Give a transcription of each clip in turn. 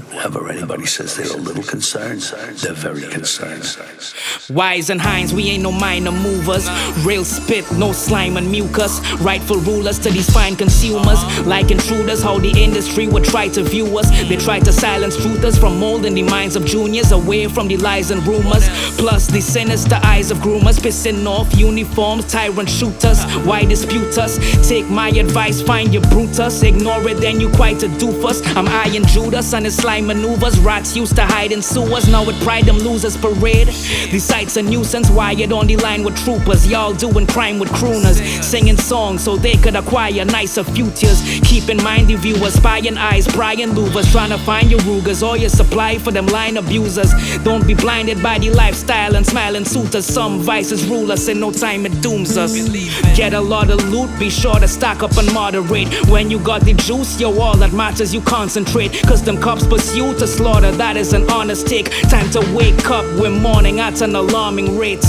whenever anybody says they're a little concerned, they're very concerned. Wise and Hines, we ain't no minor movers. Real spit, no slime and mucus. Rightful rulers to these fine consumers. Like intruders, how the industry would try to view us. They try to silence truthers from molding the minds of juniors away from the lies and rumors. Plus the sinister eyes of groomers, pissing off uniforms, tyrant shooters. Why dispute us? Take my advice, find your Brutus. Ignore it, then you quite a doofus. I'm eyeing Judas and his slime maneuvers. Rats used to hide in sewers, now with pride them losers parade. The site's a nuisance, wired on the line with troopers. Y'all doing crime with crooners, singing songs so they could acquire nicer futures. Keep in mind the viewers, spying eyes, prying louvers, trying to find your Rugers or your supply for them line abusers. Don't be blinded by the lifestyle and smiling suitors. Some vices rule us, in no time it dooms us. Get a lot of loot, be sure to stock up and moderate. When you got the juice, yo, all that matters you concentrate. Cause them cops pursue to slaughter, that is an honest take. Time to wake up when morning at an alarming rate.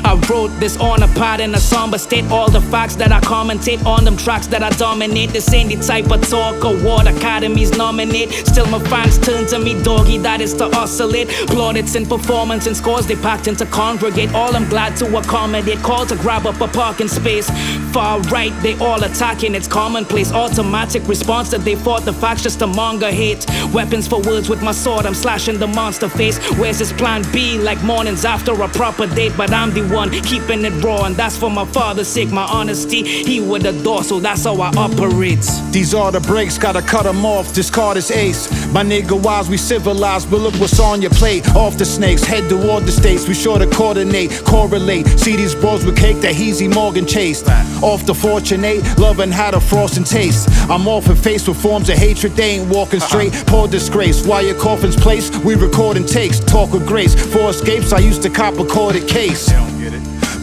I wrote this on a pad in a somber state. All the facts that I commentate on them tracks that I dominate. This ain't the type of talk award academies nominate. Still my fans turn to me, doggy, that is to oscillate. Plaudits in performance and scores they packed into congregate. All I'm glad to accommodate. Call to grab up a parking space. Far right, they all attacking, it's commonplace. Automatic response that they fought the facts just to monger hate. Weapons for words with my sword, I'm slashing the monster face. Where's his plan B? Like mornings after a proper date. But I'm the one keeping it raw, and that's for my father's sake. My honesty, he would adore, so that's how I operate. These are the breaks, gotta cut them off, discard is ace. My nigga wise, we civilized, but look what's on your plate. Off the snakes, head toward the states, we sure to coordinate, correlate. See these bros with cake that Heezy Morgan chased. Off the fortunate, loving how the frosting taste. I'm often faced with forms of hatred, they ain't walking straight. Poor disgrace, while your coffin's placed, we recording takes. Talk with grace, for escapes I used to cop a corded case.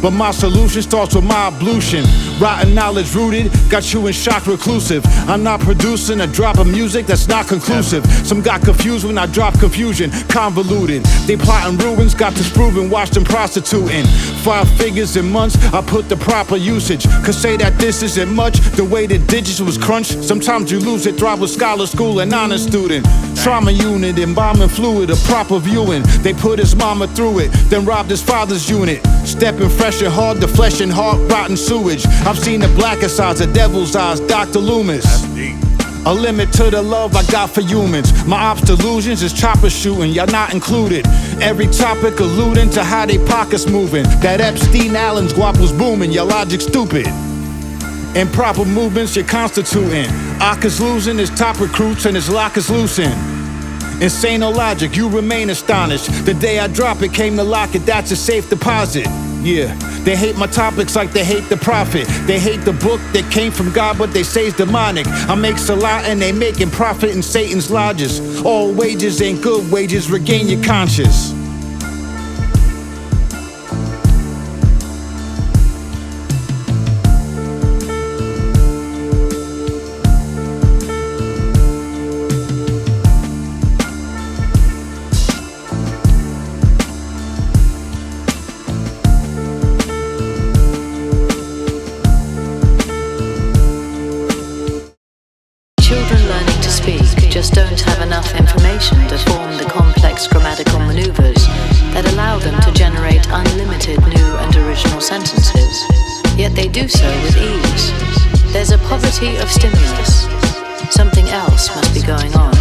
But my solution starts with my ablution. Rotten knowledge rooted, got you in shock reclusive. I'm not producing a drop of music that's not conclusive. Some got confused when I drop confusion, convoluted. They plotting ruins, got this proven, watch them prostituting. 5 figures in months, I put the proper usage. Could say that this isn't much, the way the digits was crunched. Sometimes you lose it, thrive with scholar, school, and honor student. Trauma unit, embalming fluid, a proper viewing. They put his mama through it, then robbed his father's unit. Stepping fresh and hard, the flesh and heart, rotten sewage. I've seen the blackest sides, the devil's eyes, Dr. Loomis. A limit to the love I got for humans. My ops delusions is chopper shooting, y'all not included. Every topic alluding to how they pockets moving. That Epstein Allen's guap was booming, your logic stupid. Improper movements you're constituting. Ock is losing his top recruits and his lock is loosened. Insane no logic, you remain astonished. The day I drop it, came to lock it, that's a safe deposit. Yeah, they hate my topics like they hate the prophet. They hate the book that came from God, but they say it's demonic. I make salat and they making profit in Satan's lodges. All wages ain't good wages, regain your conscience. Children learning to speak just don't have enough information to form the complex grammatical maneuvers that allow them to generate unlimited new and original sentences. Yet they do so with ease. There's a poverty of stimulus. Something else must be going on.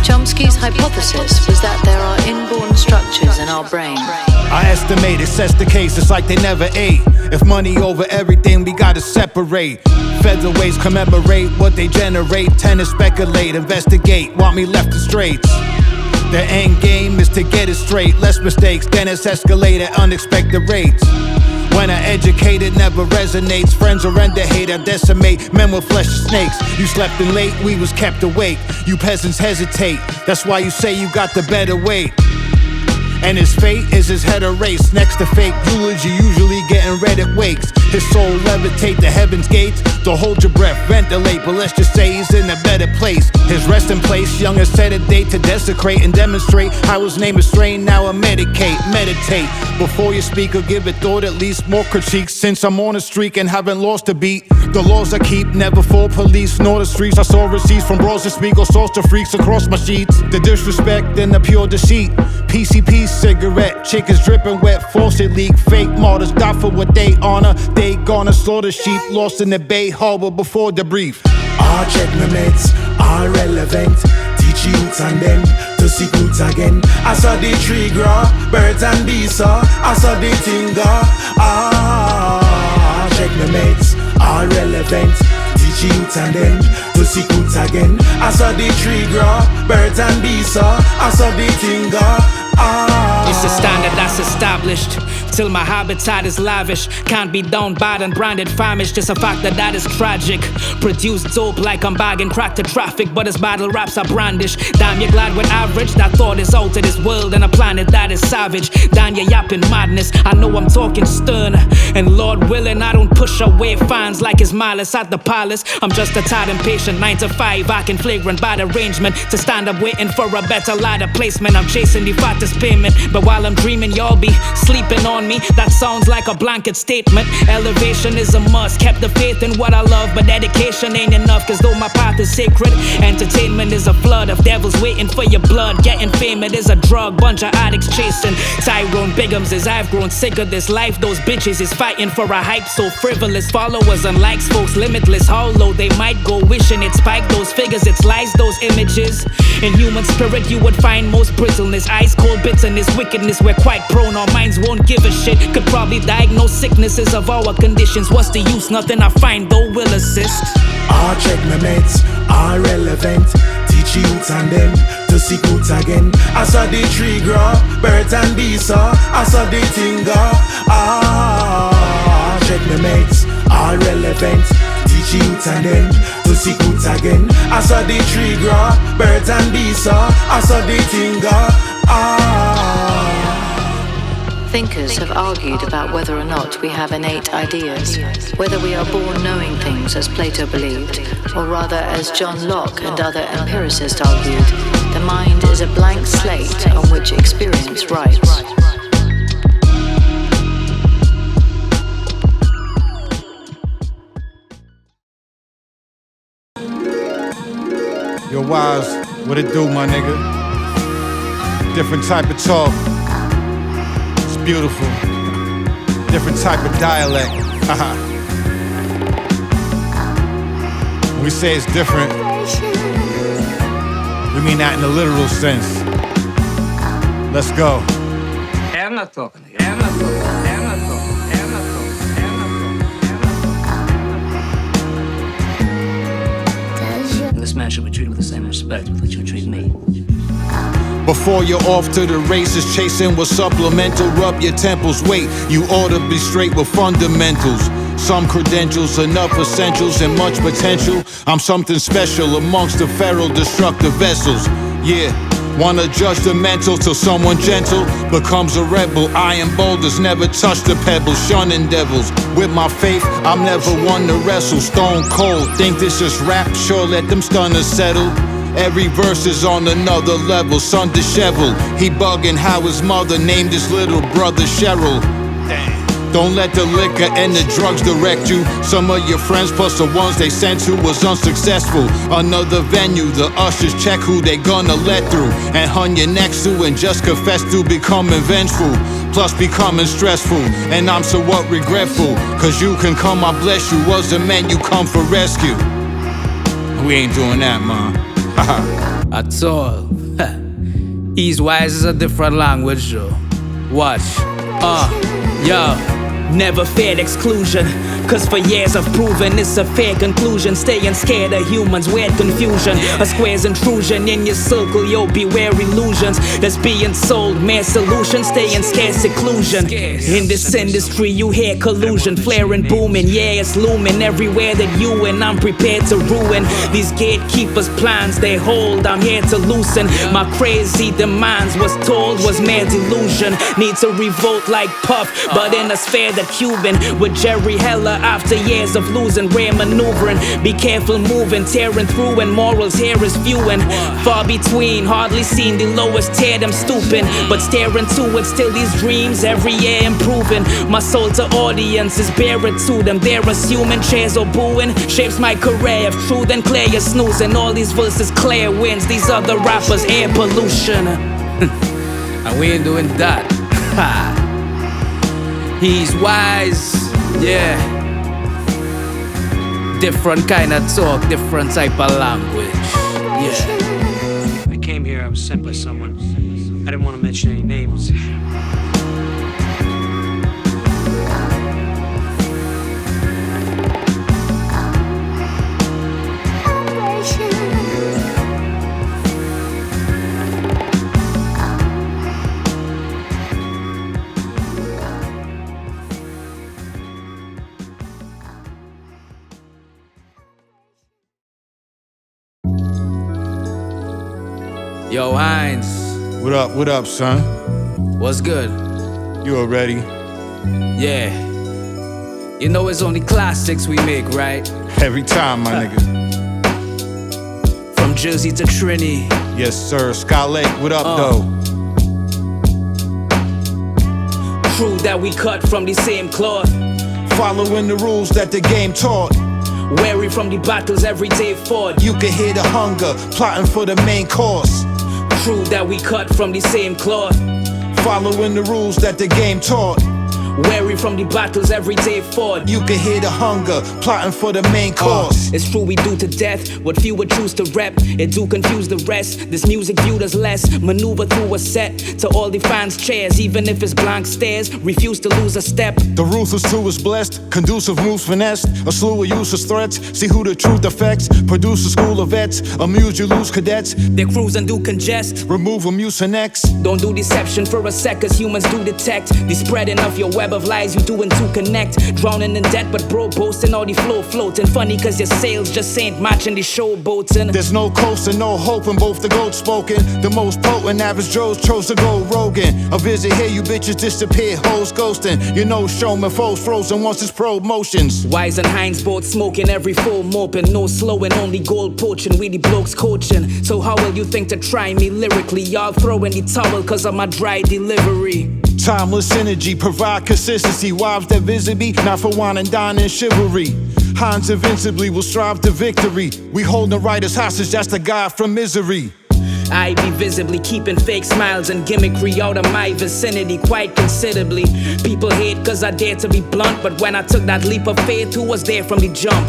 Chomsky's hypothesis was that there are inborn structures in our brain. I estimate it sets the case, it's like they never ate. If money over everything, we gotta separate. Featherweights commemorate what they generate. Tennis speculate, investigate, want me left in straights. The end game is to get it straight. Less mistakes, then it's escalate at unexpected rates. When I educate, it never resonates. Friends are render hate, I decimate. Men with flesh and snakes. You slept in late, we was kept awake. You peasants hesitate, that's why you say you got the better weight. And his fate is his head erased. Next to fake eulogy, usually getting read at wakes. His soul levitate the heaven's gates. Don't hold your breath, ventilate, but let's just say he's in a better place. His resting place, young has set a date to desecrate and demonstrate how his name is strained. Now I meditate. Before you speak or give it thought, at least more critiques. Since I'm on a streak and haven't lost a beat, the laws I keep never for police nor the streets. I saw receipts from bros that speak or source to freaks across my sheets. The disrespect and the pure deceit. PCP cigarette, chick is dripping wet, faucet leak. Fake martyrs die for what they honor. They gonna slaughter sheep lost in the Bay Harbor before the brief. All check my mates, all relevant. Teach youths and them to seek roots again. I saw the tree grow, birds and bees saw. I saw the thing go. Ah, check my mates, all relevant. Teach youths and them to seek roots again. I saw the tree grow, birds and bees saw. I saw the thing go. It's a standard that's established till my habitat is lavish. Can't be down bad and branded famished. Just a fact that is tragic. Produce dope like I'm bagging crack to traffic, but as battle raps are brandish. Damn, you're glad we're average. That thought is out of this world and a planet that is savage. Damn, you're yapping madness. I know I'm talking stern, and Lord willing, I don't push away fans like his malice at the palace. I'm just a tad impatient. 9 to 5, acting flagrant bad arrangement to stand up waiting for a better ladder placement. I'm chasing the fattest payment, but while I'm dreaming, y'all be sleeping on me. That sounds like a blanket statement. Elevation is a must. Kept the faith in what I love, but dedication ain't enough. Cause though my path is sacred, entertainment is a flood of devils waiting for your blood. Getting fame, it is a drug. Bunch of addicts chasing Tyrone Biggums. As I've grown sick of this life, those bitches is fighting for a hype so frivolous. Followers and likes, folks limitless. How low they might go, wishing it spiked those figures. It's lies, those images. In human spirit, you would find most brittleness. Ice cold bitterness, wickedness. We're quite prone, our minds won't give a shit. Could probably diagnose sicknesses of our conditions. What's the use? Nothing I find though will assist. All check my mates, all relevant. Teach youths and them to seek roots again. I saw the tree grow, birds and bees saw. I saw the thing go. Ah, check my mates, all relevant. Teach youths and them to seek roots again. I saw the tree grow, birds and bees saw. I saw the thing go. Thinkers have argued about whether or not we have innate ideas, whether we are born knowing things as Plato believed, or rather as John Locke and other empiricists argued, the mind is a blank slate on which experience writes. Yo, Wise, what it do, my nigga? Different type of talk. It's beautiful. Different type of dialect. When we say it's different, we mean that in the literal sense. Let's go. I'm not talking. I'm not talking. I'm not talking. I'm not talking. I'm not talking. This man should be treated with the same respect with which you treat me. Before you're off to the races, chasing what's supplemental. Rub your temples, wait, you ought to be straight with fundamentals. Some credentials, enough essentials, and much potential. I'm something special amongst the feral destructive vessels. Yeah, wanna judge the mental till someone gentle becomes a rebel. Iron boulders never touch the pebbles, shunning devils. With my faith, I'm never one to wrestle. Stone cold, think this is rap? Sure, let them stunners settle. Every verse is on another level. Son disheveled, he bugging how his mother named his little brother Cheryl. Don't let the liquor and the drugs direct you. Some of your friends plus the ones they sent to was unsuccessful. Another venue, the ushers check who they gonna let through, and hun you next to and just confess to becoming vengeful, plus becoming stressful. And I'm somewhat regretful, cause you can come, I bless you. Wasn't meant you come for rescue. We ain't doing that, man. At all. HEEZ WISE is a different language, though. Watch. Yo. Never feared exclusion, cause for years I've proven it's a fair conclusion. Staying scared of humans, weird confusion. A square's intrusion in your circle, yo, beware illusions that's being sold. Mere solutions, stay in scarce seclusion. In this industry you hear collusion, flaring, booming. Yeah, it's looming everywhere that you and I'm prepared to ruin. These gatekeepers' plans they hold, I'm here to loosen. My crazy demands was told was mere delusion. Need to revolt like Puff, but in a sphere that a Cuban with Jerry Heller after years of losing, rare maneuvering. Be careful moving, tearing through when morals here is few and far between. Hardly seen the lowest tier, them stooping, but staring to it, still these dreams every year improving. My soul to audiences, bear it to them. They're assuming chairs or booing shapes my career. If true, then clear your snoozing. All these verses clear wins, these other rappers air pollution. And we ain't doing that. He's wise, yeah. Different kind of talk, different type of language, yeah. I came here, I was sent by someone. I didn't want to mention any names. Yo, Hines. What up, son? What's good? You already? Yeah. You know it's only classics we make, right? Every time, my nigga. From Jersey to Trini. Yes, sir. Scarlet, what up, though? True that we cut from the same cloth. Following the rules that the game taught. Wary from the battles every day fought. You can hear the hunger, plotting for the main course. True that we cut from the same cloth. Following the rules that the game taught. Wary from the battles every day fought. You can hear the hunger, plotting for the main course. It's true we do to death what few would choose to rep. It do confuse the rest. This music viewed as less. Maneuver through a set to all the fans' chairs. Even if it's blank stares, refuse to lose a step. The ruthless too is blessed. Conducive moves finessed. A slew of useless threats. See who the truth affects. Produce a school of vets. Amuse you lose cadets. They cruise and do congest. Remove a mucinex. Don't do deception for a sec, cause humans do detect the spreading of your web of lies you doing to connect. Drowning in debt, but bro boasting all the flow floating. Funny cause your sales just ain't matching the show boating. There's no coasting, no hope in both the goats spoken. The most potent average Joes chose to go Rogan. A visit here, you bitches disappear, hoes ghosting. You know showman foes frozen once it's promotions. Wise and Hines both smoking, every full moping. No slowing, only gold poaching, we the blokes coaching. So how will you think to try me lyrically? Y'all throwing the towel cause of my dry delivery. Timeless energy, provide consistency. Wives that visit me, not for wine and dine and chivalry. Hines invincibly will strive to victory. We holding writers hostage, that's the guy from misery. I be visibly keeping fake smiles and gimmickry out of my vicinity quite considerably. People hate cause I dare to be blunt, but when I took that leap of faith, who was there from the jump?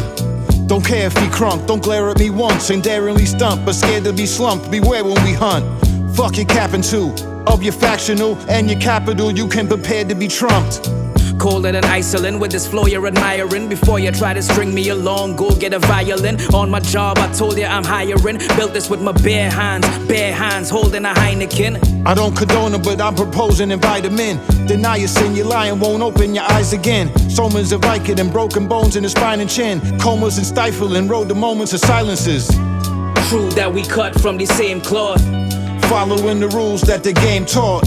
Don't care if he crunk, don't glare at me once and daringly stump, but scared to be slumped, beware when we hunt. Fuck your capping too. Of your factional and your capital, you can prepare to be trumped. Colder than Iceland with this flow you're admiring. Before you try to string me along, go get a violin. On my job, I told you I'm hiring. Built this with my bare hands holding a Heineken. I don't condone it, but I'm proposing invite him in. Deny your sin, you're lying, won't open your eyes again. Somans of Viking and broken bones in the spine and chin. Comas and stifling, rode the moments of silences. True that we cut from the same cloth. Following the rules that the game taught.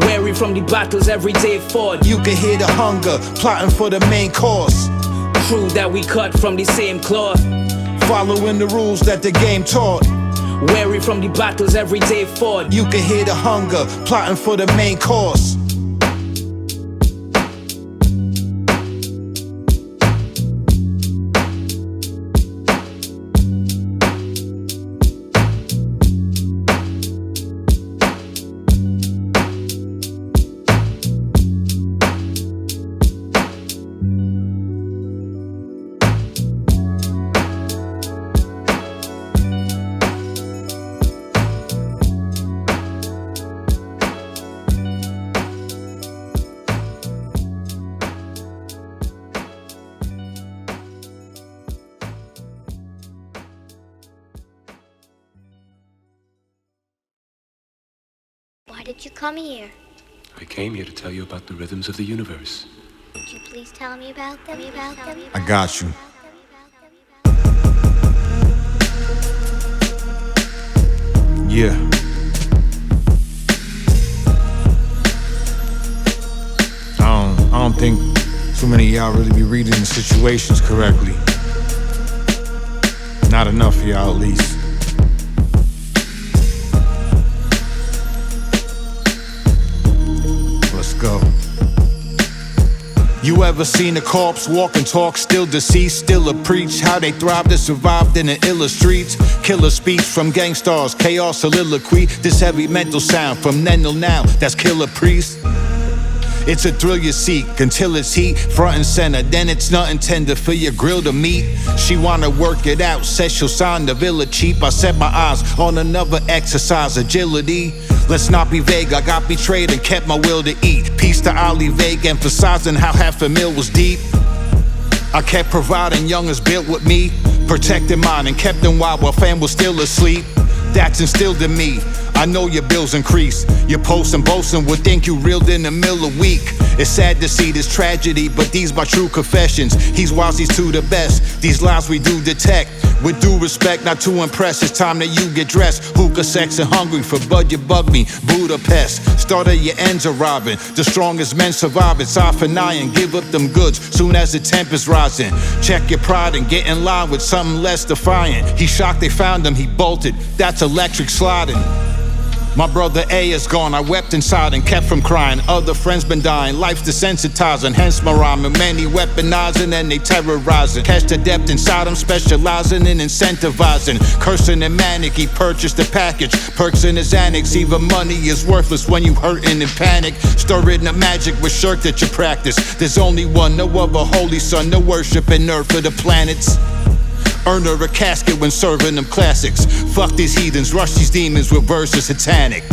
Wary from the battles every day fought. You can hear the hunger, plotting for the main course. True that we cut from the same cloth. Following the rules that the game taught. Wary from the battles every day fought. You can hear the hunger, plotting for the main course. Why did you come here? I came here to tell you about the rhythms of the universe. Would you please tell me about them? I got you. Yeah. I don't think too many of y'all really be reading the situations correctly. Not enough of y'all, at least. Let's go. You ever seen a corpse walk and talk, still deceased, still a preach how they thrived and survived in the iller streets? Killer speech from gangsters, chaos soliloquy, this heavy mental sound from then till now, that's killer priest. It's a thrill you seek until it's heat, front and center. Then it's nothing tender for your grill to meet. She wanna work it out, says she'll sign the villa cheap. I set my eyes on another exercise, agility. Let's not be vague, I got betrayed and kept my will to eat. Peace to Ali Vague, emphasizing how half a meal was deep. I kept providing youngers built with me, protecting mine and kept them while fam was still asleep. That's instilled in me. I know your bills increase. Your posts and boasting would think you reeled in a mill a week. It's sad to see this tragedy, but these my true confessions. He's wise, he's to the best. These lies we do detect. With due respect, not to impress, it's time that you get dressed. Hookah, sex, and hungry for bud, you bug me. Budapest, start of your ends arriving. The strongest men survive, it's eye for an eye and give up them goods soon as the temp is rising. Check your pride and get in line with something less defiant. He shocked they found him, he bolted. That's electric sliding. My brother A is gone, I wept inside and kept from crying. Other friends been dying, life's desensitizing. Hence my rhyming, many weaponizing and they terrorizing. Catch the depth inside them, specializing in incentivizing. Cursing and manic, he purchased the package. Perks in his annex, even money is worthless when you hurting and panic. Stirring the magic with shirk that you practice. There's only one, no other holy son, no worship in earth or the planets. Earn her a casket when serving them classics. Fuck these heathens, rush these demons with verses satanic.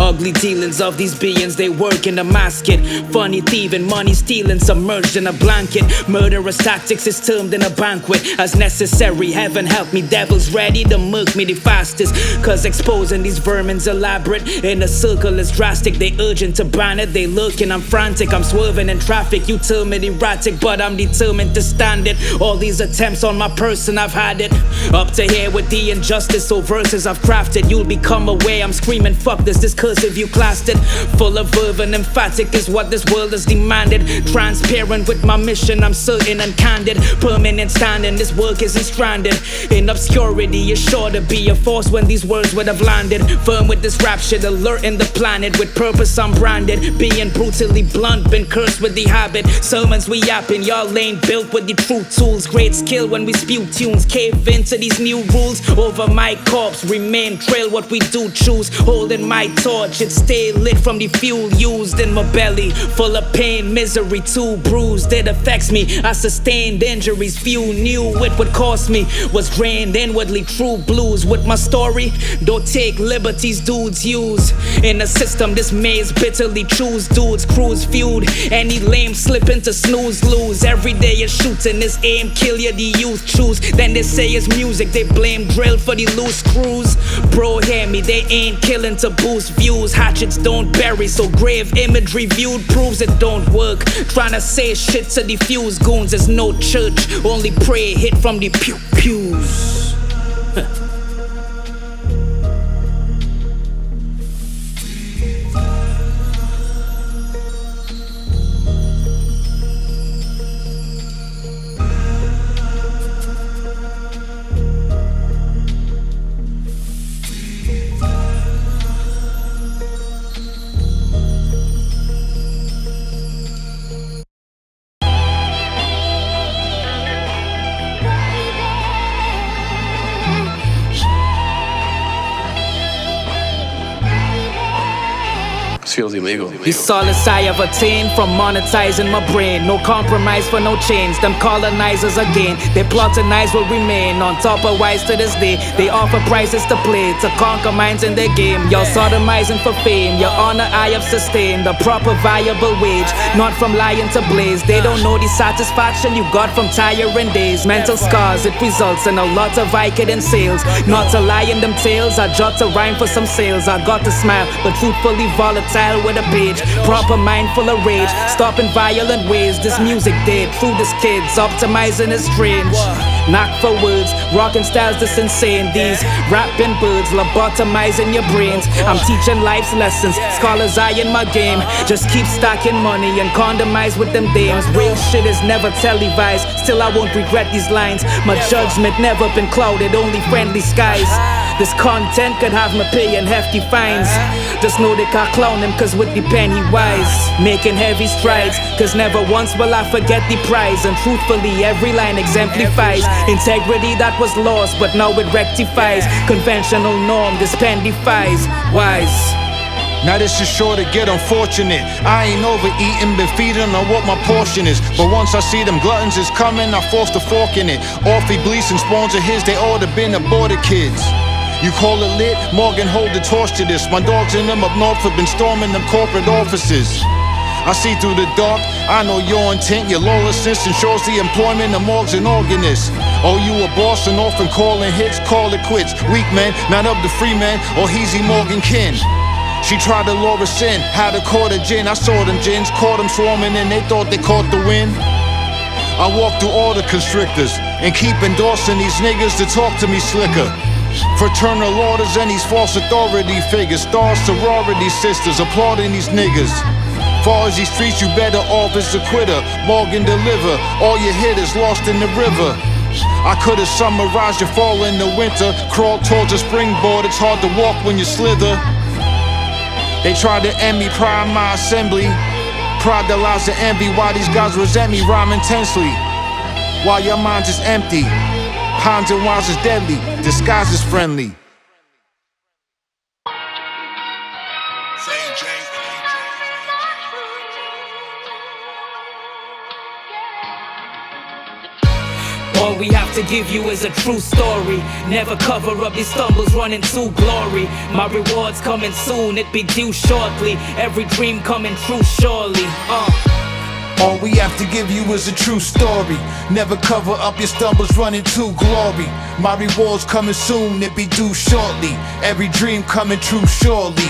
Ugly dealings of these beings, they work in a basket. Funny thieving, money stealing, submerged in a blanket. Murderous tactics is termed in a banquet as necessary. Heaven help me, devils ready to murk me the fastest. Cause exposing these vermin's elaborate. In a circle is drastic, they urgent to ban it. They lurking, I'm frantic, I'm swerving in traffic. You term it erratic, but I'm determined to stand it. All these attempts on my person, I've had it. Up to here with the injustice, so verses I've crafted. You'll become aware, I'm screaming fuck this cursive you classed it. Full of verve and emphatic is what this world has demanded. Transparent with my mission, I'm certain and candid. Permanent standing, this work isn't stranded. In obscurity, it's sure to be a force when these words would have landed. Firm with this rap shit, alerting the planet. With purpose I'm branded, being brutally blunt, been cursed with the habit. Sermons we yapping, y'all ain't built with the true tools. Great skill when we spew tunes, cave into these new rules. Over my corpse, remain trail what we do choose. Holding my torch, it stay lit from the fuel used in my belly. Full of pain, misery, too bruised. It affects me, I sustained injuries. Few knew it would cost me. Was drained inwardly, true blues. With my story, don't take liberties dudes use. In a system, this maze bitterly choose. Dudes cruise feud, any lame slip into snooze lose. Every day is shooting, this aim kill you, the youth choose. Then they say it's music, they blame drill for the loose screws. Bro, hear me, they ain't killing to boost views. Hatchets don't bury, so grave imagery viewed proves it don't work. Tryna say shit to defuse goons, there's no church. Only pray hit from the pews. Feels illegal. The solace I have attained from monetizing my brain. No compromise for no change. Them colonizers again. They plotinize will remain on top of wise to this day. They offer prices to play, to conquer minds in their game. Y'all sodomizing for fame. Your honor I have sustained. A proper viable wage, not from lying to blaze. They don't know the satisfaction you got from tiring days. Mental scars, it results in a lot of Vicodin sales. Not to lie in them tales, I jot to rhyme for some sales. I got to smile, but truthfully volatile with a page. Proper mind full of rage, stopping violent ways. This music dead through this kids, optimizing is strange. knock for words, rocking styles that's insane. These rapping birds, lobotomizing your brains. I'm teaching life's lessons, scholars eye in my game. Just keep stacking money and condomize with them dames. Real shit is never televised, still I won't regret these lines. My judgment never been clouded, only friendly skies. This content could have me paying hefty fines. Just know they can't clown him, cause with the pen he wise. Making heavy strides, cause never once will I forget the prize. And truthfully every line exemplifies integrity that was lost, but now it rectifies. Conventional norm, this pen defies. Wise. Now this is sure to get unfortunate. I ain't overeating, been feeding on what my portion is. But once I see them gluttons is coming, I force the fork in it. Awfully bleasing spawns of his, they oughta been aborted kids. You call it lit? Morgan hold the torch to this. My dogs in them up north have been storming them corporate offices. I see through the dark, I know your intent. Your lawlessness ensures the employment of morgues and organists. Oh, you a boss and often calling hits, call it quits. Weak men, not of the free men or Heezy Morgan kin. She tried to lure us in, had a quart of gin. I saw them gins, caught them swarming and they thought they caught the wind. I walk through all the constrictors and keep endorsing these niggas to talk to me slicker. Fraternal orders and these false authority figures. Stars, sorority sisters, applauding these niggas. Far as these streets, you better off as a quitter. Morgan deliver, all your hitters lost in the river. I could've summarized your fall in the winter. Crawl towards a springboard, it's hard to walk when you slither. They tried to end me, pride my assembly. Pride the lies of envy, why these guys resent me, rhyme intensely. While your mind is empty. Ponds and wines is deadly, disguise is friendly. All we have to give you is a true story. Never cover up these stumbles running to glory. My rewards coming soon, it be due shortly. Every dream coming true surely. All we have to give you is a true story. Never cover up your stumbles running to glory. My rewards coming soon, it be due shortly. Every dream coming true surely.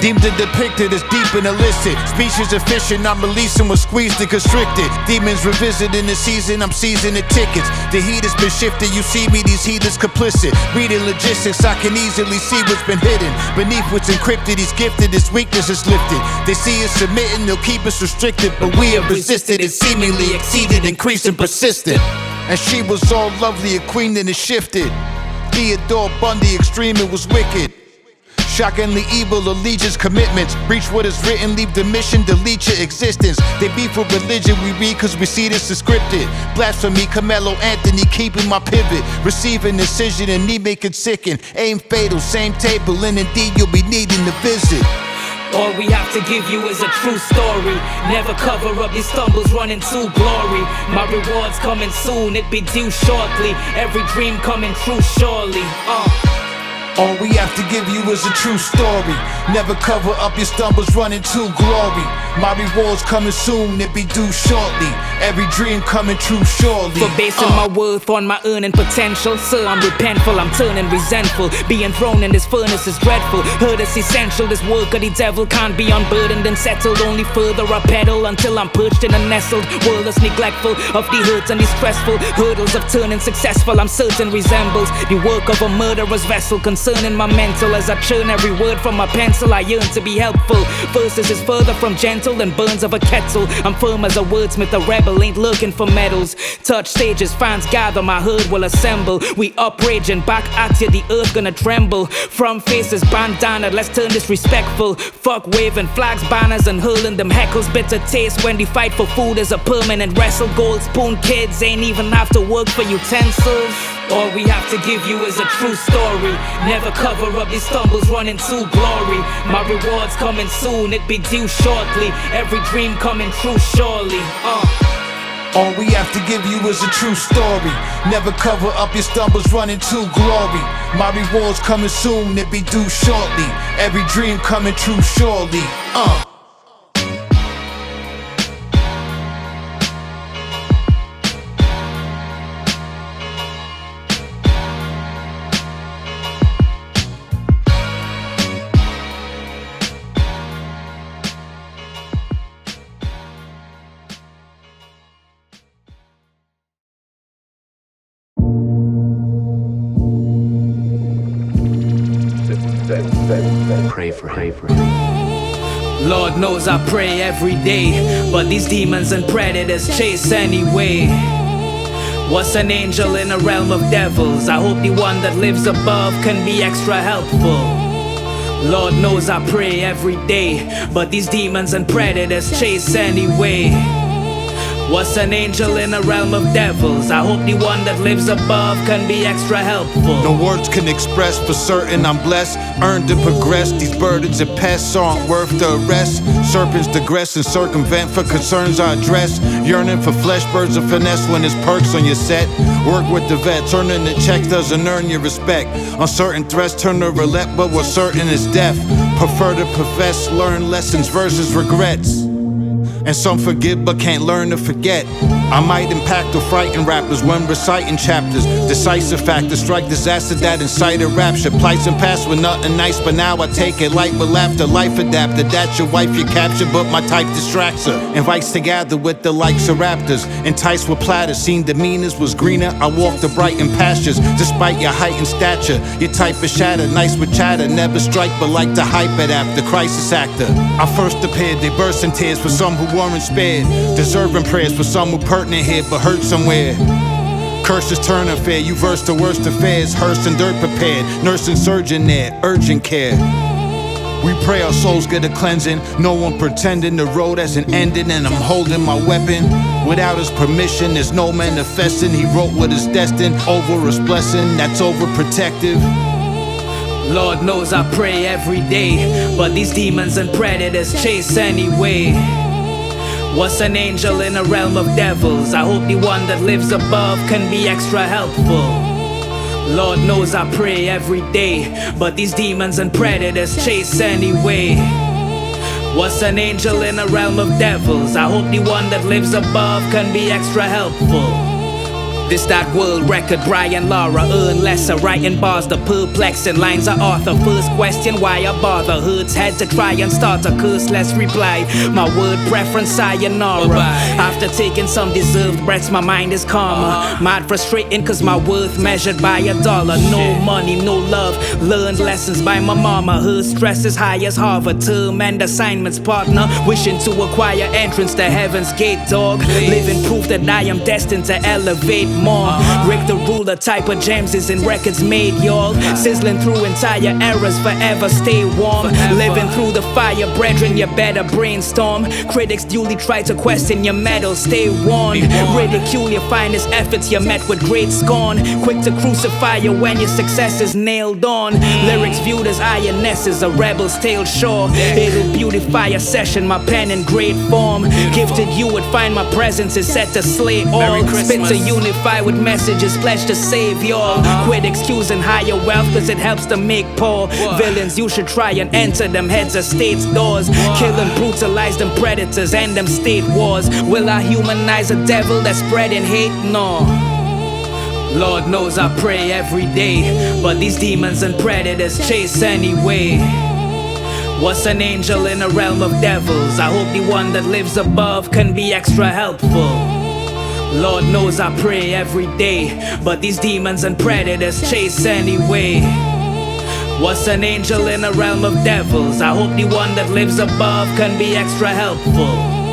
Deemed and depicted as deep and illicit. Species efficient, I'm releasing what's squeezed and constricted. Demons revisiting the season, I'm seizing the tickets. The heat has been shifted, you see me, these heathens complicit. Reading logistics, I can easily see what's been hidden. Beneath what's encrypted, he's gifted, his weakness is lifted. They see us submitting, they'll keep us restricted. But we have resisted and seemingly exceeded, increasing persistent. And she was all lovely, a queen and it shifted. Theodore Bundy, extreme, it was wicked. Shockingly evil allegiance commitments. Reach what is written, leave the mission, delete your existence. They beef with religion, we read cause we see this is scripted. Blasphemy, Carmelo Anthony keeping my pivot. Receiving incision and knee making sicken. Aim fatal, same table and indeed you'll be needing to visit. All we have to give you is a true story. Never cover up these stumbles running to glory. My rewards coming soon, it be due shortly. Every dream coming true surely. All we have to give you is a true story. Never cover up your stumbles running to glory. My rewards coming soon, it be due shortly. Every dream coming true surely. For basing my worth on my earning potential, sir, I'm repentful, I'm turning resentful. Being thrown in this furnace is dreadful. Heard it's essential, this work of the devil can't be unburdened and settled. Only further I pedal until I'm perched in a nestled world that's neglectful of the hurts and the stressful hurdles of turning successful. I'm certain resembles the work of a murderer's vessel. Concerning my mental as I churn every word from my pencil, I yearn to be helpful. Verses is further from gentle than burns of a kettle. I'm firm as a wordsmith, a rebel, ain't looking for medals. Touch stages, fans gather, my herd will assemble. We upraging back at you, the earth gonna tremble. From faces bandana, let's turn disrespectful. Fuck waving flags, banners and hurling them heckles. Bitter taste when the fight for food is a permanent wrestle. Gold spoon kids ain't even have to work for utensils. All we have to give you is a true story. Never cover up these stumbles running to glory. My rewards coming soon, it be due shortly. Every dream coming true surely. All we have to give you is a true story. Never cover up your stumbles running to glory. My rewards coming soon, it be due shortly. Every dream coming true surely. Pray for him. Lord knows I pray every day, but these demons and predators chase anyway. What's an angel in a realm of devils? I hope the one that lives above can be extra helpful. Lord knows I pray every day, but these demons and predators chase anyway. What's an angel in a realm of devils? I hope the one that lives above can be extra helpful. No words can express for certain I'm blessed, earned to progress. These burdens and pests aren't worth the arrest. Serpents digress and circumvent for concerns I address. Yearning for flesh, birds of finesse when there's perks on your set. Work with the vets, earning the checks doesn't earn your respect. Uncertain threats turn to roulette, but what's certain is death. Prefer to profess, learn lessons versus regrets. And some forgive but can't learn to forget. I might impact or frighten rappers when reciting chapters. Decisive factors strike disaster that incite a rapture. Plights and past were nothing nice, but now I take it light with laughter. Life adapted, that's your wife you capture, but my type distracts her. Invites to gather with the likes of raptors. Enticed with platters, seen demeanors was greener. I walk the brightened pastures, despite your height and stature. Your type is shattered, nice with chatter. Never strike but like to hype it after. Crisis actor. I first appeared, they burst in tears for some who weren't spared. Deserving prayers for some who pertinent here but hurt somewhere. Curses turn unfair, you verse the worst affairs. Hearse and dirt prepared, nurse and surgeon there, urgent care. We pray our souls get a cleansing. No one pretending the road hasn't ended, and I'm holding my weapon. Without his permission, there's no manifesting. He wrote what is destined, over his blessing, that's overprotective. Lord knows I pray every day, but these demons and predators chase anyway. What's an angel in a realm of devils? I hope the one that lives above can be extra helpful. Lord knows I pray every day, but these demons and predators chase anyway. What's an angel in a realm of devils? I hope the one that lives above can be extra helpful. This that world record, Brian Lara, earn lesser, writing bars, the perplexing lines of Arthur. First question, why I bother? Hoods had to try and start a curse, less reply. My word preference, sayonara. After taking some deserved breaths, my mind is calmer. Mad frustrating cause my worth measured by $1. No money, no love, learned lessons by my mama. Her stress is high as Harvard, term and assignments partner. Wishing to acquire entrance to heaven's gate, dog. Living proof that I am destined to elevate more. Rick the ruler, type of gems is in records made, y'all. Sizzling through entire eras, forever stay warm. Living through the fire, brethren, you better brainstorm. Critics duly try to question your mettle, stay warned. Ridicule your finest efforts, you're met with great scorn. Quick to crucify you when your success is nailed on. Lyrics viewed as ionesses, a rebel's tale sure. It'll beautify a session, my pen in great form. Gifted you would find my presence is set to slay all. Spit to unify with messages pledged to save y'all. Quit excusing higher wealth cause it helps to make poor. Villains, you should try and enter them heads of state's doors. Kill and brutalize them predators and them state wars. Will I humanize a devil that's spreading hate? No. Lord knows I pray every day, but these demons and predators chase anyway. What's an angel in a realm of devils? I hope the one that lives above can be extra helpful. Lord knows I pray every day, but these demons and predators chase anyway. What's an angel in a realm of devils? I hope the one that lives above can be extra helpful.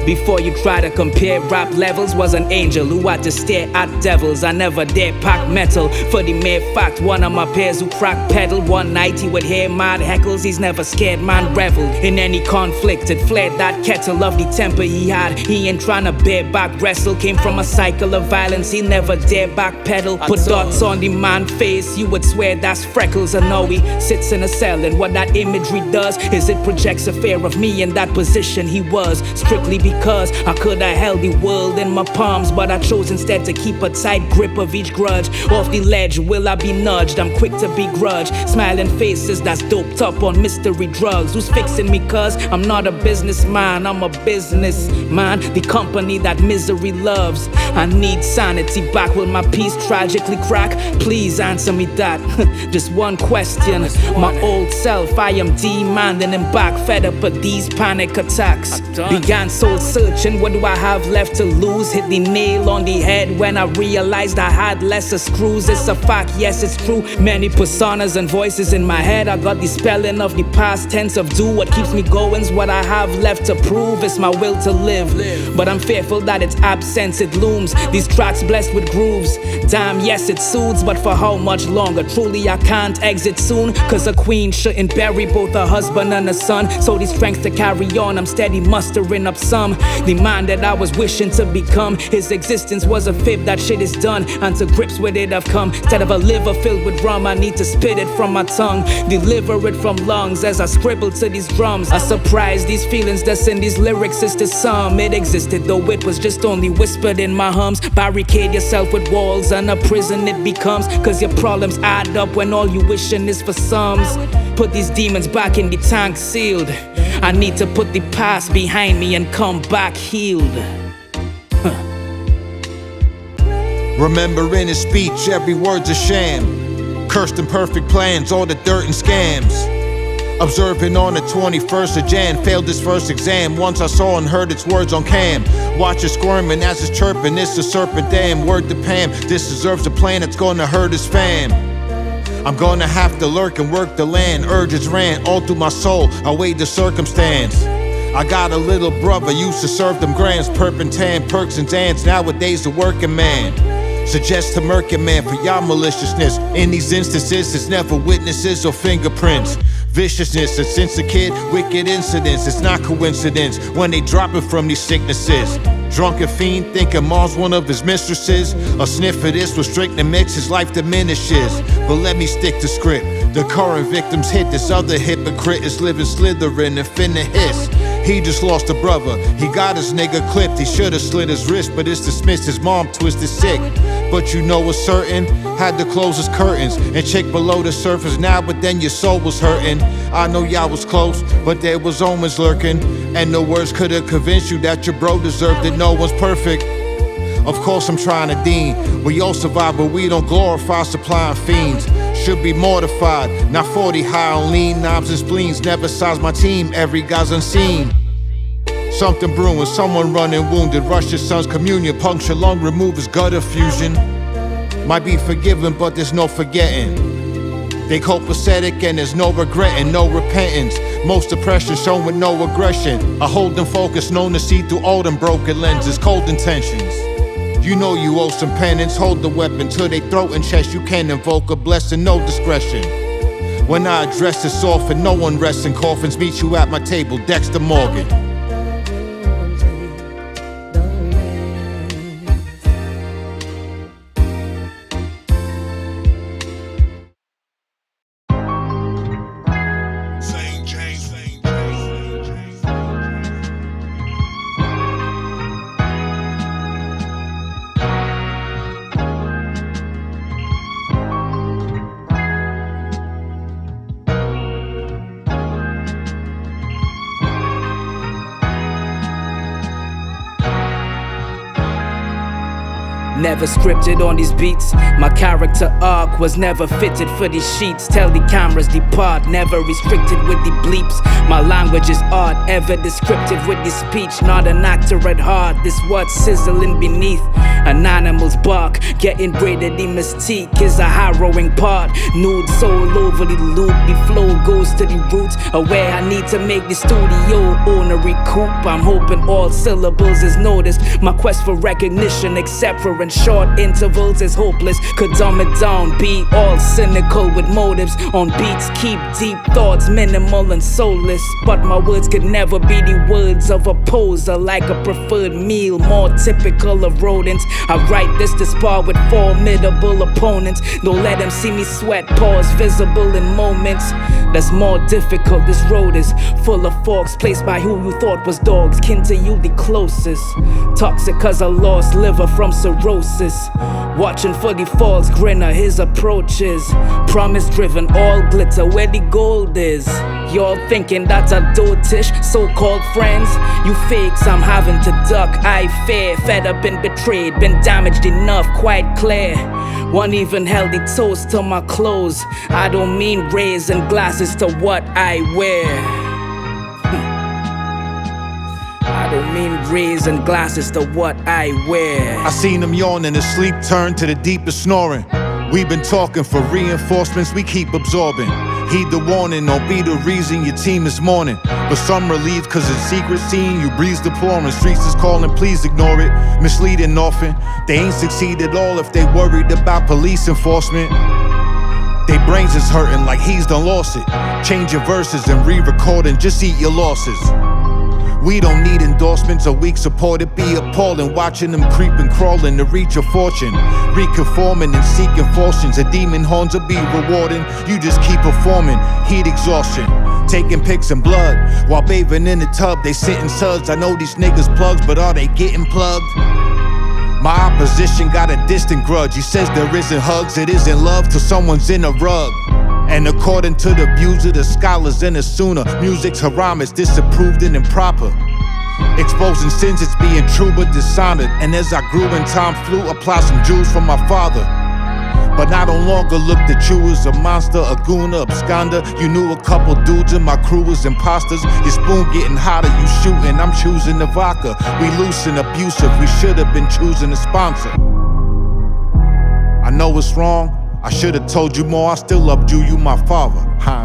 Before you try to compare rap levels, was an angel who had to stare at devils. I never dare pack metal for the mere fact one of my peers who crack pedal. One night he would hear mad heckles, he's never scared, man reveled in any conflict. It flared that kettle of the temper he had. He ain't trying to bear back wrestle, came from a cycle of violence, he never dare backpedal. Put dots on the man face, you would swear that's freckles. I know he sits in a cell, and what that imagery does is it projects a fear of me in that position he was, strictly because Cause I could have held the world in my palms, but I chose instead to keep a tight grip of each grudge. Off the ledge, will I be nudged? I'm quick to begrudge. Smiling faces that's doped up on mystery drugs. Who's fixing me? Cause I'm not a businessman, I'm a businessman. The company that misery loves. I need sanity back. Will my peace tragically crack? Please answer me that. Just one question. My old self, I am demanding him back. Fed up with these panic attacks. Began soul searching, what do I have left to lose? Hit the nail on the head when I realized I had lesser screws. It's a fact, yes it's true. Many personas and voices in my head. I got the spelling of the past tense of do. What keeps me going's what I have left to prove. It's my will to live, but I'm fearful that its absence it looms. These tracks blessed with grooves. Damn, yes it soothes, but for how much longer? Truly I can't exit soon, cause a queen shouldn't bury both a husband and a son. So the strength to carry on, I'm steady mustering up some. The man that I was wishing to become, his existence was a fib, that shit is done. And to grips with it I've come. Instead of a liver filled with rum, I need to spit it from my tongue. Deliver it from lungs as I scribble to these drums. I surprise these feelings that's in these lyrics is to some. It existed though it was just only whispered in my hums. Barricade yourself with walls and a prison it becomes. Cause your problems add up when all you wishing is for sums. Put these demons back in the tank sealed. I need to put the past behind me and come back healed. Remembering his speech, every word's a sham. Cursed imperfect plans, all the dirt and scams. Observing on the 21st of Jan, failed his first exam. Once I saw and heard its words on cam. Watch it squirming as it's chirping, it's a serpent damn. Word to Pam, this deserves a plan that's gonna hurt his fam. I'm gonna have to lurk and work the land. Urges ran all through my soul, I weighed the circumstance. I got a little brother, used to serve them grams. Perpentan, perks and dance, nowadays the working man. Suggest to murk your man for y'all maliciousness. In these instances, it's never witnesses or fingerprints. Viciousness, and since a kid, wicked incidents. It's not coincidence when they dropping from these sicknesses. Drunken fiend thinking Mom's one of his mistresses. A sniff of this will straighten mix, his life diminishes. But let me stick to script. The current victims hit, this other hypocrite is living slithering and finna hiss. He just lost a brother, he got his nigga clipped. He should've slit his wrist, but it's dismissed. His mom twisted sick, but you know what's certain. Had to close his curtains and check below the surface now, but then your soul was hurting. I know y'all was close, but there was omens lurking. And no words could've convinced you that your bro deserved it. No one's perfect. Of course I'm trying to dean. We all survive, but we don't glorify supplying fiends. Should be mortified, not 40 high on lean knobs and spleens. Never size my team, every guy's unseen. Something brewing, someone running wounded. Rush his son's communion, puncture lung, remove his gut effusion. Might be forgiven, but there's no forgetting. They copacetic and there's no regretting, no repentance. Most depression shown with no aggression. A holding focus known to see through all them broken lenses. Cold intentions. You know you owe some penance. Hold the weapon to they throat and chest. You can invoke a blessing, no discretion. When I address this often, no one rests in coffins. Meet you at my table, Dexter Morgan. Never scripted on these beats. My character arc was never fitted for these sheets. Tell the cameras depart, never restricted with the bleeps. My language is art, ever descriptive with the speech. Not an actor at heart, this what's sizzling beneath an animal's bark. Getting braided, the mystique is a harrowing part. Nude soul over the loop, the flow goes to the roots. Aware I need to make the studio owner recoup. I'm hoping all syllables is noticed. My quest for recognition, except for an in short intervals is hopeless. Could dumb it down, be all cynical with motives. On beats, keep deep thoughts minimal and soulless. But my words could never be the words of a poser, like a preferred meal, more typical of rodents. I write this to spar with formidable opponents. Don't let them see me sweat, pause visible in moments that's more difficult. This road is full of forks placed by who you thought was dogs, kin to you the closest. Toxic cause I lost liver from cirrhosis. Watching for the false grinner, his approaches. Promise driven, all glitter, where the gold is. Y'all thinking that's a dotish, so-called friends. You fakes, I'm having to duck. I fear, fed up, been betrayed, been damaged enough, quite clear. One even held the toast to my clothes. I don't mean raising glasses to what I wear. I don't mean raising glasses to what I wear. I seen him yawning, his sleep turned to the deepest snoring. We've been talking for reinforcements, we keep absorbing. Heed the warning, don't be the reason your team is mourning. But some relieved cause it's secret seeing you breeze deploring. Streets is calling, please ignore it. Misleading often, they ain't succeed at all if they worried about police enforcement. They brains is hurting like he's done lost it. Change your verses and re-recording, just eat your losses. We don't need endorsements or weak support, it'd be appalling watching them creeping, crawling to reach a fortune. Reconforming and seeking fortunes, a demon horns will be rewarding. You just keep performing, heat exhaustion. Taking pics and blood, while bathing in the tub, they sitting suds. I know these niggas plugs, but are they getting plugged? My opposition got a distant grudge. He says there isn't hugs, it isn't love till someone's in a rug. And according to the views of the scholars and the Sooner, music's haram is disapproved and improper. Exposing sins, it's being true but dishonored. And as I grew and time flew, apply some jewels from my father. But I no longer looked at you as a monster, a gooner, absconder. You knew a couple dudes in my crew was imposters. Your spoon getting hotter, you shooting, I'm choosing the vodka. We loose and abusive, we should have been choosing a sponsor. I know it's wrong, I should have told you more, I still loved you, you my father, huh?